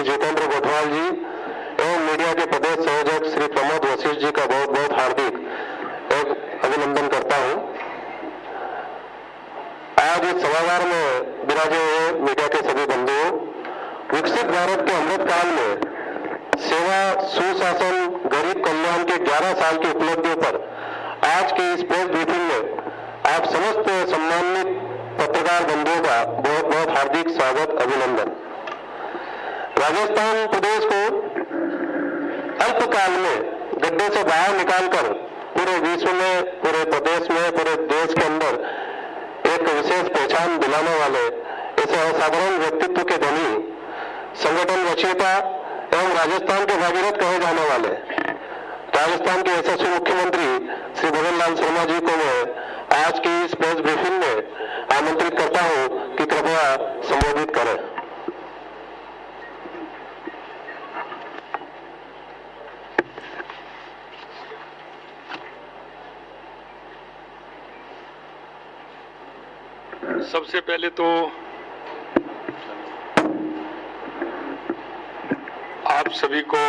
श्री जितेंद्र गोठवाल जी एवं मीडिया के प्रदेश संयोजक श्री प्रमोद वशिष्ठ जी का बहुत बहुत हार्दिक अभिनंदन करता हूं। आज इस सभागार में विराजे हुए मीडिया के सभी बंधुओं, विकसित भारत के अमृत काल में सेवा, सुशासन, गरीब कल्याण के 11 साल की उपलब्धियों पर आज की इस प्रेस ब्रीफिंग में आप समस्त सम्मानित पत्रकार बंधुओं का बहुत बहुत हार्दिक स्वागत, अभिनंदन। राजस्थान प्रदेश को अल्पकाल में गड्ढे से बाहर निकालकर पूरे विश्व में, पूरे प्रदेश में, पूरे देश के अंदर एक विशेष पहचान दिलाने वाले ऐसे असाधारण व्यक्तित्व के धनी, संगठन रचयिता एवं राजस्थान के भागीरथ कहे जाने वाले राजस्थान के यशस्वी मुख्यमंत्री श्री भगवान लाल शर्मा जी को मैं आज की इस प्रेस ब्रीफिंग में आमंत्रित करता हूं कि कृपया संबोधित करें। सबसे पहले तो आप सभी को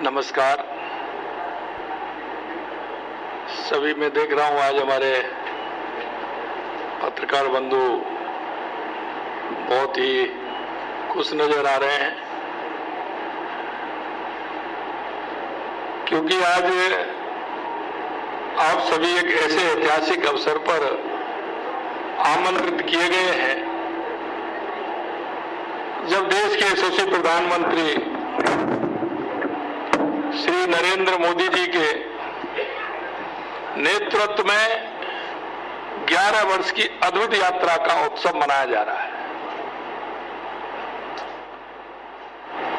नमस्कार। सभी मैं देख रहा हूं आज हमारे पत्रकार बंधु बहुत ही खुश नजर आ रहे हैं, क्योंकि आज आप सभी एक ऐसे ऐतिहासिक अवसर पर आमंत्रित किए गए हैं जब देश के यशस्वी प्रधानमंत्री श्री नरेंद्र मोदी जी के नेतृत्व में 11 वर्ष की अद्भुत यात्रा का उत्सव मनाया जा रहा है।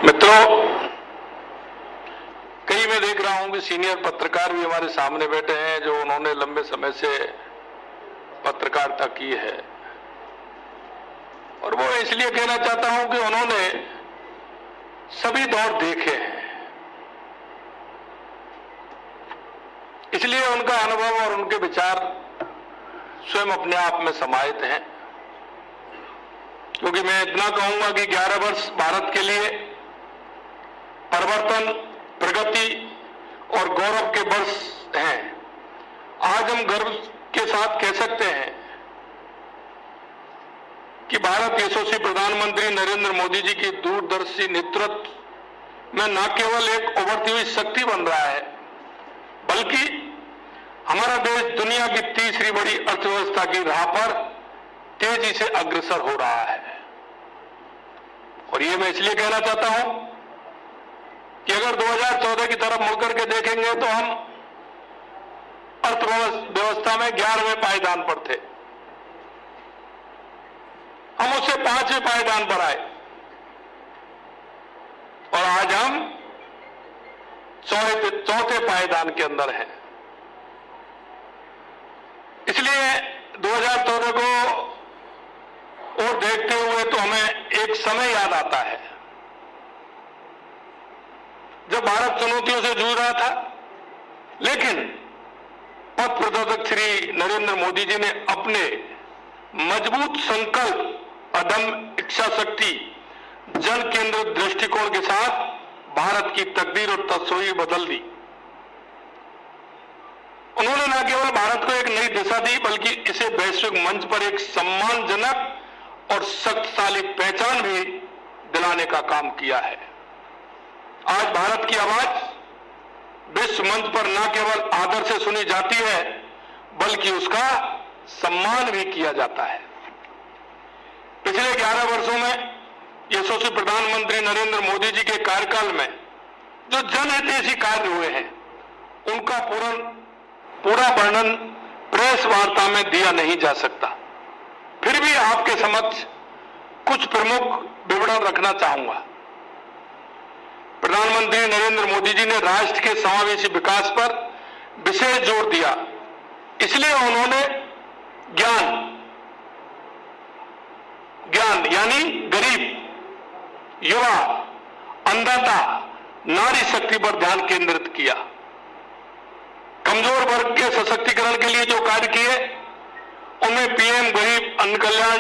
मित्रों, कई मैं देख रहा हूं कि सीनियर पत्रकार भी हमारे सामने बैठे हैं जो उन्होंने लंबे समय से पत्रकारिता की है, और वो इसलिए कहना चाहता हूं कि उन्होंने सभी दौर देखे हैं, इसलिए उनका अनुभव और उनके विचार स्वयं अपने आप में समाहित हैं। क्योंकि मैं इतना कहूंगा कि 11 वर्ष भारत के लिए परिवर्तन, प्रगति और गौरव के वर्ष हैं। आज हम गर्व के साथ कह सकते हैं कि भारत यशस्वी प्रधानमंत्री नरेंद्र मोदी जी की दूरदर्शी नेतृत्व में न केवल एक उभरती हुई शक्ति बन रहा है, बल्कि हमारा देश दुनिया की तीसरी बड़ी अर्थव्यवस्था की राह पर तेजी से अग्रसर हो रहा है। और ये मैं इसलिए कहना चाहता हूं कि अगर 2014 की तरफ मुड़कर के देखेंगे तो हम अर्थव्यवस्था में 11वें पायदान पर थे, हम उससे 5वें पायदान पर आए और आज हम चौथे पायदान के अंदर हैं। इसलिए 2014 को और देखते हुए तो हमें एक समय याद आता है जब भारत चुनौतियों से जूझ रहा था, लेकिन पथ प्रदर्शक श्री नरेंद्र मोदी जी ने अपने मजबूत संकल्प, अदम्य इच्छा शक्ति, जन केंद्रित दृष्टिकोण के साथ भारत की तकदीर और तस्वीर बदल दी। उन्होंने न केवल भारत को एक नई दिशा दी, बल्कि इसे वैश्विक मंच पर एक सम्मानजनक और शक्तिशाली पहचान भी दिलाने का काम किया है। आज भारत की आवाज विश्व मंच पर न केवल आदर से सुनी जाती है, बल्कि उसका सम्मान भी किया जाता है। पिछले 11 वर्षों में यशस्वी प्रधानमंत्री नरेंद्र मोदी जी के कार्यकाल में जो जनहितैषी कार्य हुए हैं, उनका पूरा वर्णन प्रेस वार्ता में दिया नहीं जा सकता। फिर भी आपके समक्ष कुछ प्रमुख विवरण रखना चाहूंगा। प्रधानमंत्री नरेंद्र मोदी जी ने राष्ट्र के समावेशी विकास पर विशेष जोर दिया, इसलिए उन्होंने ज्ञान यानी गरीब, युवा, अंधता, नारी शक्ति पर ध्यान केंद्रित किया। कमजोर वर्ग के सशक्तिकरण के लिए जो कार्य किए, उनमें पीएम गरीब अन्न कल्याण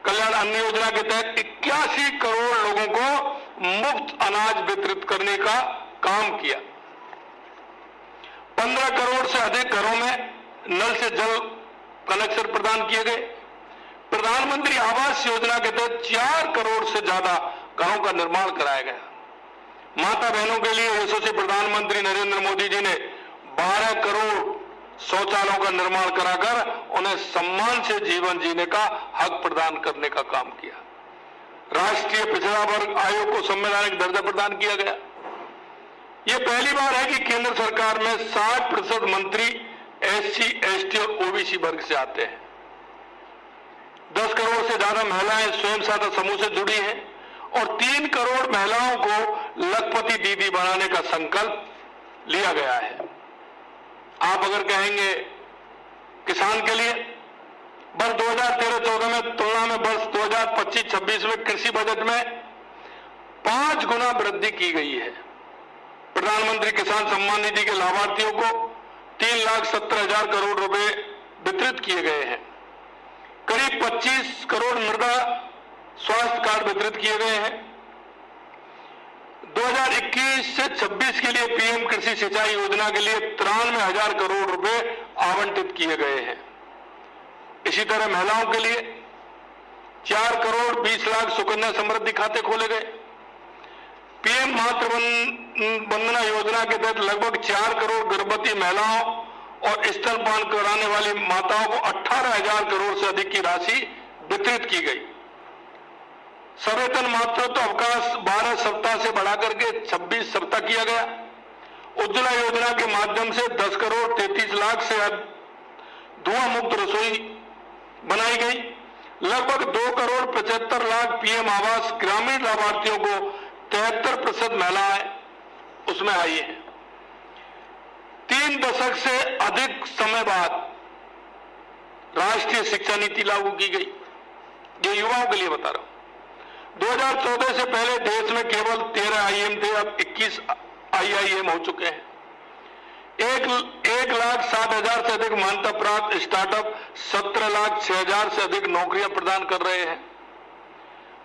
कल्याण अन्न योजना के तहत 81 करोड़ लोगों को मुफ्त अनाज वितरित करने का काम किया। 15 करोड़ से अधिक घरों में नल से जल कनेक्शन प्रदान किए गए। प्रधानमंत्री आवास योजना के तहत 4 करोड़ से ज्यादा घरों का निर्माण कराया गया। माता बहनों के लिए यशस्वी प्रधानमंत्री नरेंद्र मोदी जी ने 12 करोड़ शौचालयों का निर्माण कराकर उन्हें सम्मान से जीवन जीने का हक प्रदान करने का काम किया। राष्ट्रीय पिछड़ा वर्ग आयोग को संवैधानिक दर्जा प्रदान किया गया। यह पहली बार है कि केंद्र सरकार में 60% मंत्री एससी, एसटी और ओबीसी वर्ग से आते हैं। 10 करोड़ से ज्यादा महिलाएं स्वयं सहायता समूह से जुड़ी हैं और 3 करोड़ महिलाओं को लखपति दीदी बनाने का संकल्प लिया गया है। आप अगर कहेंगे किसान के लिए वर्ष 2013-14 में तुलना में वर्ष 2025-26 में कृषि बजट में 5 गुना वृद्धि की गई है। प्रधानमंत्री किसान सम्मान निधि के लाभार्थियों को 3,17,000 करोड़ रुपए वितरित किए गए हैं। करीब 25 करोड़ मृदा स्वास्थ्य कार्ड वितरित किए गए हैं। 2021 से 26 के लिए पीएम कृषि सिंचाई योजना के लिए 93,000 करोड़ रुपए आवंटित किए गए हैं। इसी तरह महिलाओं के लिए 4 करोड़ 20 लाख सुकन्या समृद्धि खाते खोले गए। पीएम मातृ वंदना योजना के तहत लगभग 4 करोड़ गर्भवती महिलाओं और स्तनपान कराने वाली माताओं को 18,000 करोड़ से अधिक की राशि वितरित की गई। सवेतन मातृत्व अवकाश 12 सप्ताह से बढ़ाकर के 26 सप्ताह किया गया। उज्ज्वला योजना के माध्यम से 10 करोड़ 33 लाख से धुआं मुक्त रसोई बनाई गई। लगभग 2 करोड़ 75 लाख पीएम आवास ग्रामीण लाभार्थियों को 73% महिलाएं उसमें आई हैं। 3 दशक से अधिक समय बाद राष्ट्रीय शिक्षा नीति लागू की गई। ये युवाओं के लिए बता रहा हूं। 2014 से पहले देश में केवल 13 आईआईएम थे, अब 21 आईआईएम हो चुके हैं। 1,60,000 से अधिक मान्यता प्राप्त स्टार्टअप 17,06,000 से अधिक नौकरियां प्रदान कर रहे हैं।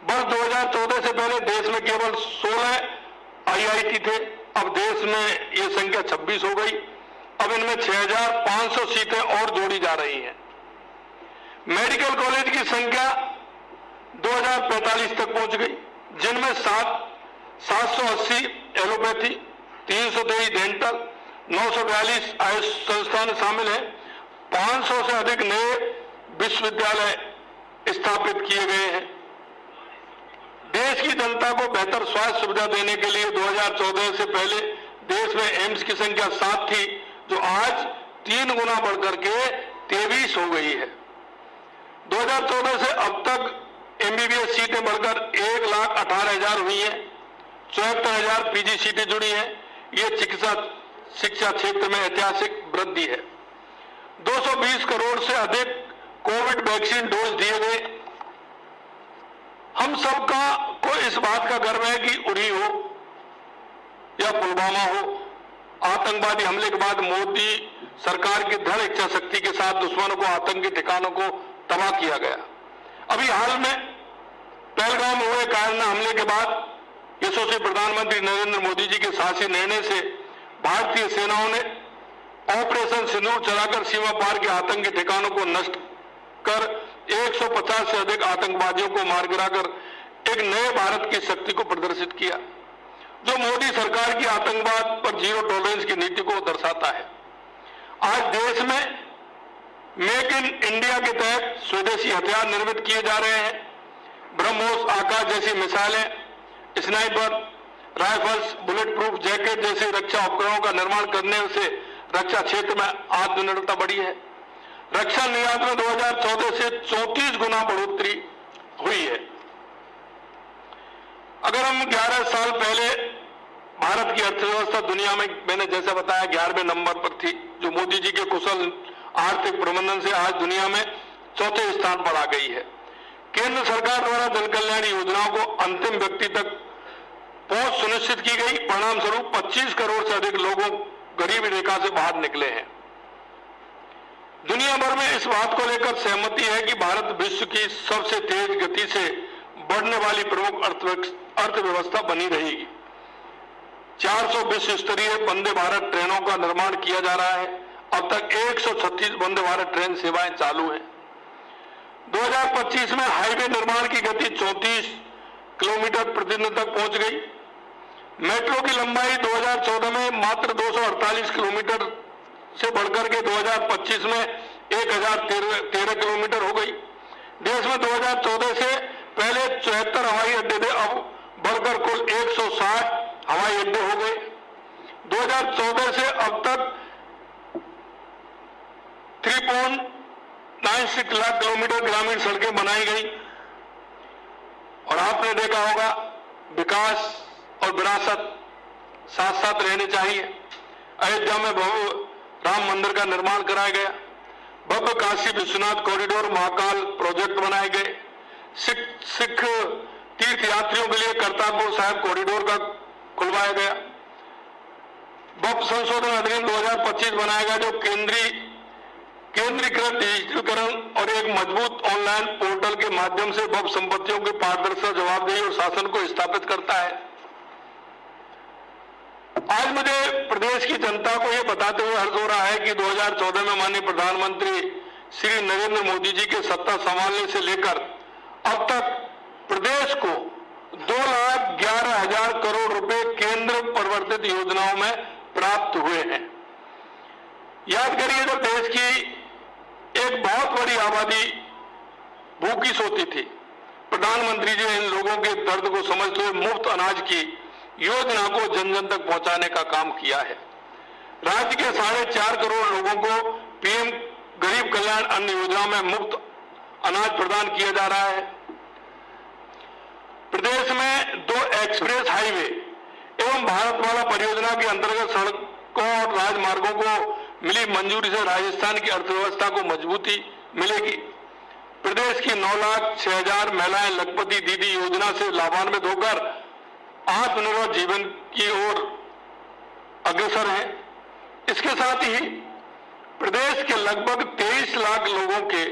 वर्ष 2014 से पहले देश में केवल 16 आईआईटी थे, अब देश में ये संख्या 26 हो गई। अब इनमें 6,500 सीटें और जोड़ी जा रही हैं। मेडिकल कॉलेज की संख्या 2045 तक पहुंच गई, जिनमें 780 एलोपैथी, 323 डेंटल, 942 आयुष संस्थान शामिल हैं। 500 से अधिक नए विश्वविद्यालय स्थापित किए गए हैं। देश की जनता को बेहतर स्वास्थ्य सुविधा देने के लिए 2014 से पहले देश में एम्स की संख्या 7 थी, जो आज 3 गुना बढ़कर के 23 हो गई है। 2014 से अब तक एमबीबीएस सीटें बढ़कर 1,18,000 हुई हैं। 74,000 पीजी सीटें जुड़ी हैं। ये शिक्षा क्षेत्र में ऐतिहासिक वृद्धि है। 220 करोड़ से अधिक कोविड वैक्सीन डोज दिए गए। हम सबका को इस बात का गर्व है कि उरी हो या पुलवामा हो, आतंकवादी हमले के बाद मोदी सरकार की दृढ़ इच्छा शक्ति के साथ दुश्मनों को, आतंकी ठिकानों को तबाह किया गया। अभी हाल में पहलगाम में हुए कायरना हमले के बाद यशस्वी प्रधानमंत्री नरेंद्र मोदी जी के साहसी निर्णय से भारतीय सेनाओं ने ऑपरेशन सिंदूर चलाकर सीमा पार के आतंकी ठिकानों को नष्ट कर 150 से अधिक आतंकवादियों को मार गिराकर एक नए भारत की शक्ति को प्रदर्शित किया, जो मोदी सरकार की आतंकवाद पर जीरो टॉलरेंस की नीति को दर्शाता है। आज देश में मेक इन इंडिया के तहत स्वदेशी हथियार निर्मित किए जा रहे हैं। ब्रह्मोस, आकाश जैसी मिसाइलें, sniper rifles, bullet proof jacket जैसे रक्षा उपकरणों का निर्माण करने से रक्षा क्षेत्र में आत्मनिर्भरता बढ़ी है। रक्षा निर्यात में 2014 से 34 गुना बढ़ोतरी हुई है। अगर हम 11 साल पहले भारत की अर्थव्यवस्था दुनिया में, मैंने जैसा बताया, 11वें नंबर पर थी, जो मोदी जी के कुशल आर्थिक प्रबंधन से आज दुनिया में 4थे स्थान पर आ गई है। केंद्र सरकार द्वारा जन कल्याण योजनाओं को अंतिम व्यक्ति तक पहुंच सुनिश्चित की गई। परिणाम स्वरूप 25 करोड़ से अधिक लोगों गरीबी रेखा से बाहर निकले हैं। दुनिया भर में इस बात को लेकर सहमति है कि भारत विश्व की सबसे तेज गति से बढ़ने वाली प्रमुख अर्थव्यवस्था बनी रहेगी। 400 विश्व स्तरीय वंदे भारत ट्रेनों का निर्माण किया जा रहा है। अब तक 136 वंदे भारत ट्रेन सेवाएं चालू हैं। 2025 में हाईवे निर्माण की गति 34 किलोमीटर प्रतिदिन तक पहुंच गई। मेट्रो की लंबाई 2014 में मात्र 248 किलोमीटर से बढ़कर के 2025 में 1013 किलोमीटर हो गई। देश में 2014 से पहले 74 हवाई अड्डे थे, अब बढ़कर कुल 160 हवाई अड्डे हो गए। 2014 से अब तक 3.96 लाख किलोमीटर ग्रामीण सड़कें बनाई गई। और आपने देखा होगा, विकास और विरासत साथ साथ रहने चाहिए। अयोध्या में भव्य राम मंदिर का निर्माण कराया गया। भव्य काशी विश्वनाथ कॉरिडोर महाकाल प्रोजेक्ट बनाए गए। सिख तीर्थ यात्रियों के लिए करतारपुर साहिब कॉरिडोर का खुलवाया गया। वक्फ संशोधन अधिनियम 2025 बनाया गया, जो केंद्रीकृत डिजिटलीकरण और एक मजबूत ऑनलाइन पोर्टल के माध्यम से वक्फ संपत्तियों की पारदर्शिता, जवाबदेही और शासन को स्थापित करता है। आज मुझे प्रदेश की जनता को यह बताते हुए हर्ष हो रहा है कि 2014 में माननीय प्रधानमंत्री श्री नरेंद्र मोदी जी के सत्ता संभालने से लेकर अब तक प्रदेश को 2,11,000 करोड़ रुपए केंद्र प्रवर्तित योजनाओं में प्राप्त हुए हैं। याद करिए, जब देश की एक बहुत बड़ी आबादी भूखी सोती थी, प्रधानमंत्री जी ने इन लोगों के दर्द को समझते हुए मुफ्त अनाज की योजना को जन जन तक पहुंचाने का काम किया है। राज्य के 4.5 करोड़ लोगों को पीएम गरीब कल्याण अन्न योजना में मुफ्त अनाज प्रदान किया जा रहा है। प्रदेश में 2 एक्सप्रेस हाईवे एवं भारतमाला परियोजना के अंतर्गत सड़कों और राजमार्गों को मिली मंजूरी से राजस्थान की अर्थव्यवस्था को मजबूती मिलेगी। प्रदेश की 9,06,000 महिलाएं लखपति दीदी योजना से लाभान्वित होकर आत्मनिर्भर जीवन की ओर अग्रसर है। इसके साथ ही प्रदेश के लगभग 23 लाख लोगों के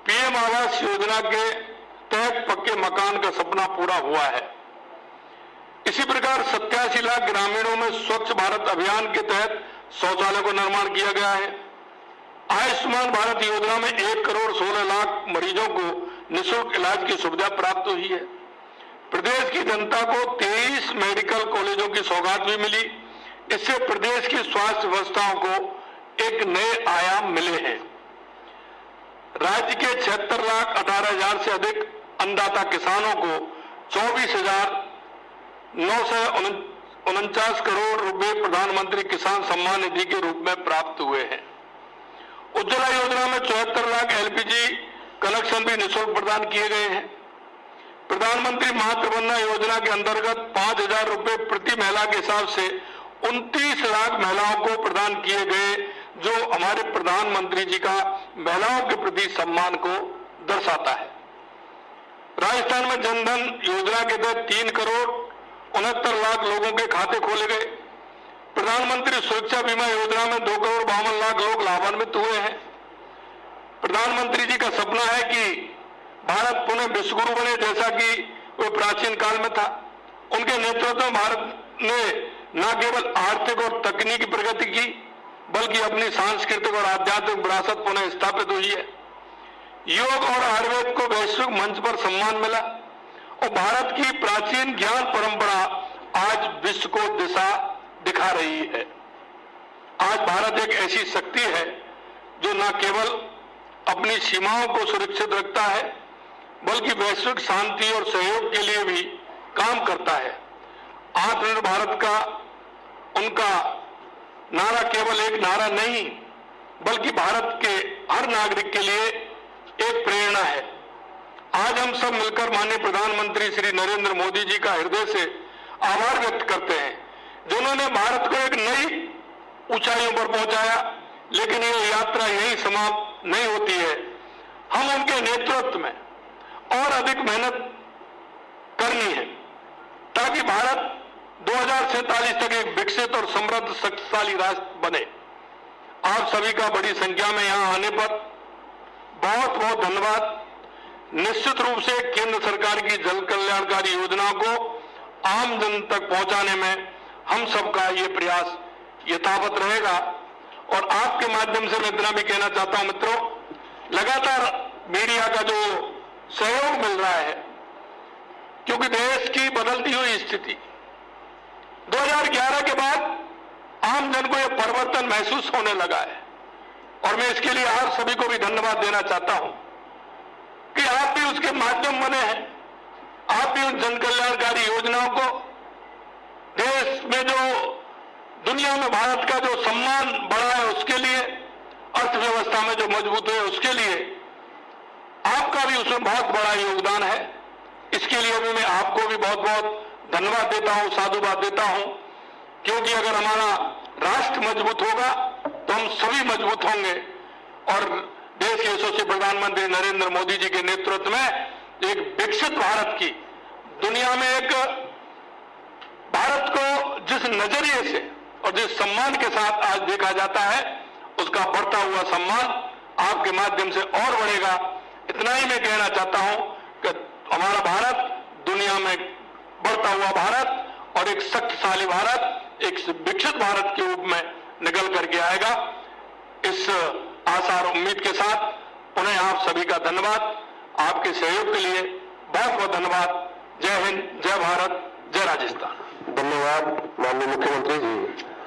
पीएम आवास योजना के तहत पक्के मकान का सपना पूरा हुआ है। इसी प्रकार 87 लाख ग्रामीणों में स्वच्छ भारत अभियान के तहत शौचालय का निर्माण किया गया है। आयुष्मान भारत योजना में 1 करोड़ 16 लाख मरीजों को निःशुल्क इलाज की सुविधा प्राप्त हुई है। प्रदेश की जनता को 23 मेडिकल कॉलेजों की सौगात भी मिली। इससे प्रदेश की स्वास्थ्य व्यवस्थाओं को एक नए आयाम मिले हैं। राज्य के 76,18,000 से अधिक अन्नदाता किसानों को 24,949 करोड़ रुपए प्रधानमंत्री किसान सम्मान निधि के रूप में प्राप्त हुए हैं। उज्ज्वला योजना में 74 लाख एलपीजी कनेक्शन भी निःशुल्क प्रदान किए गए हैं। प्रधानमंत्री मातृवंदना योजना के अंतर्गत 5,000 रुपए प्रति महिला के हिसाब से 29 लाख महिलाओं को प्रदान किए गए, जो हमारे प्रधानमंत्री जी का महिलाओं के प्रति सम्मान को दर्शाता है। राजस्थान में जनधन योजना के तहत 3 करोड़ 69 लाख लोगों के खाते खोले गए। प्रधानमंत्री सुरक्षा बीमा योजना में 2 करोड़ 52 लाख लोग लाभान्वित हुए हैं। प्रधानमंत्री जी का सपना है कि भारत पुनः विश्वगुरु बने, जैसा कि वो प्राचीन काल में था। उनके नेतृत्व में भारत ने न केवल आर्थिक और तकनीकी प्रगति की, बल्कि अपनी सांस्कृतिक और आध्यात्मिक विरासत पुनः स्थापित हुई है। योग और आयुर्वेद को वैश्विक मंच पर सम्मान मिला और भारत की प्राचीन ज्ञान परंपरा आज विश्व को दिशा दिखा रही है। आज भारत एक ऐसी शक्ति है जो न केवल अपनी सीमाओं को सुरक्षित रखता है, बल्कि वैश्विक शांति और सहयोग के लिए भी काम करता है। आत्मनिर्भर भारत का उनका नारा केवल एक नारा नहीं, बल्कि भारत के हर नागरिक के लिए एक प्रेरणा है। आज हम सब मिलकर माननीय प्रधानमंत्री श्री नरेंद्र मोदी जी का हृदय से आभार व्यक्त करते हैं, जिन्होंने भारत को एक नई ऊंचाइयों पर पहुंचाया। लेकिन ये यात्रा यही समाप्त नहीं होती है। हम उनके नेतृत्व में और अधिक मेहनत करनी है, ताकि भारत 2047 तक एक विकसित और समृद्ध शक्तिशाली राष्ट्र बने। आप सभी का बड़ी संख्या में यहां आने पर बहुत बहुत धन्यवाद। निश्चित रूप से केंद्र सरकार की जन कल्याणकारी योजना को आम जन तक पहुंचाने में हम सबका ये प्रयास यथावत रहेगा। और आपके माध्यम से मैं इतना भी कहना चाहता हूं मित्रों, लगातार मीडिया का जो सहयोग मिल रहा है, क्योंकि देश की बदलती हुई स्थिति 2011 के बाद आम जन को यह परिवर्तन महसूस होने लगा है। और मैं इसके लिए आप सभी को भी धन्यवाद देना चाहता हूं कि आप भी उसके माध्यम बने हैं। आप भी उन जन कल्याणकारी योजनाओं को देश में जो दुनिया में भारत का जो सम्मान बढ़ा है उसके लिए, अर्थव्यवस्था में जो मजबूत है उसके लिए आपका भी उसमें बहुत बड़ा योगदान है। इसके लिए भी मैं आपको भी बहुत बहुत धन्यवाद देता हूं, साधुवाद देता हूं, क्योंकि अगर हमारा राष्ट्र मजबूत होगा तो हम सभी मजबूत होंगे। और देश के यशस्वी प्रधानमंत्री नरेंद्र मोदी जी के नेतृत्व में एक विकसित भारत की, दुनिया में एक भारत को जिस नजरिए से और जिस सम्मान के साथ आज देखा जाता है, उसका बढ़ता हुआ सम्मान आपके माध्यम से और बढ़ेगा। इतना ही मैं कहना चाहता हूं कि हमारा भारत दुनिया में बढ़ता हुआ भारत और एक शक्तिशाली भारत, एक विकसित भारत के रूप में निकल करके आएगा। इस आशा और उम्मीद के साथ पुनः आप सभी का धन्यवाद। आपके सहयोग के लिए बहुत बहुत धन्यवाद। जय हिंद, जय भारत, जय राजस्थान। धन्यवाद माननीय मुख्यमंत्री जी।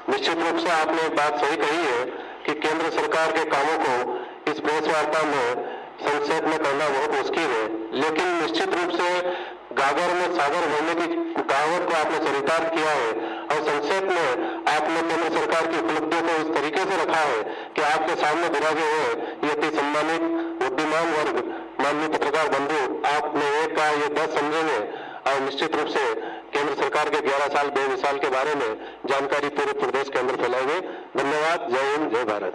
निश्चित रूप से आपने एक बात सही कही है कि केंद्र सरकार के कामों को इस प्रेस वार्ता में संक्षेप में करना बहुत मुश्किल है, लेकिन निश्चित रूप से गागर में सागर भरने की कहावत को आपने चरितार्थ किया है और संक्षेप में आपने केंद्र सरकार की उपलब्धियों को इस तरीके से रखा है कि आपके सामने विराजे हुए ये अति सम्मानित बुद्धिमान वर्ग माननीय पत्रकार बंधु, आपने एक का ये 10 समझेंगे और निश्चित रूप से केंद्र सरकार के 11 साल बेमिसाल के बारे में जानकारी पूरे प्रदेश के अंदर फैलाएंगे। धन्यवाद। जय हिंद, जय भारत।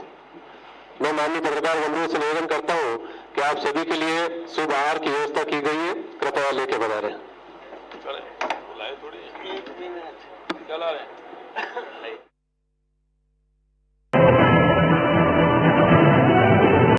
मैं माननीय पत्रकार बंधुओं से निवेदन करता हूं कि आप सभी के लिए शुभ आहार की व्यवस्था की गई है, कृपया लेके पधारें। थोड़ी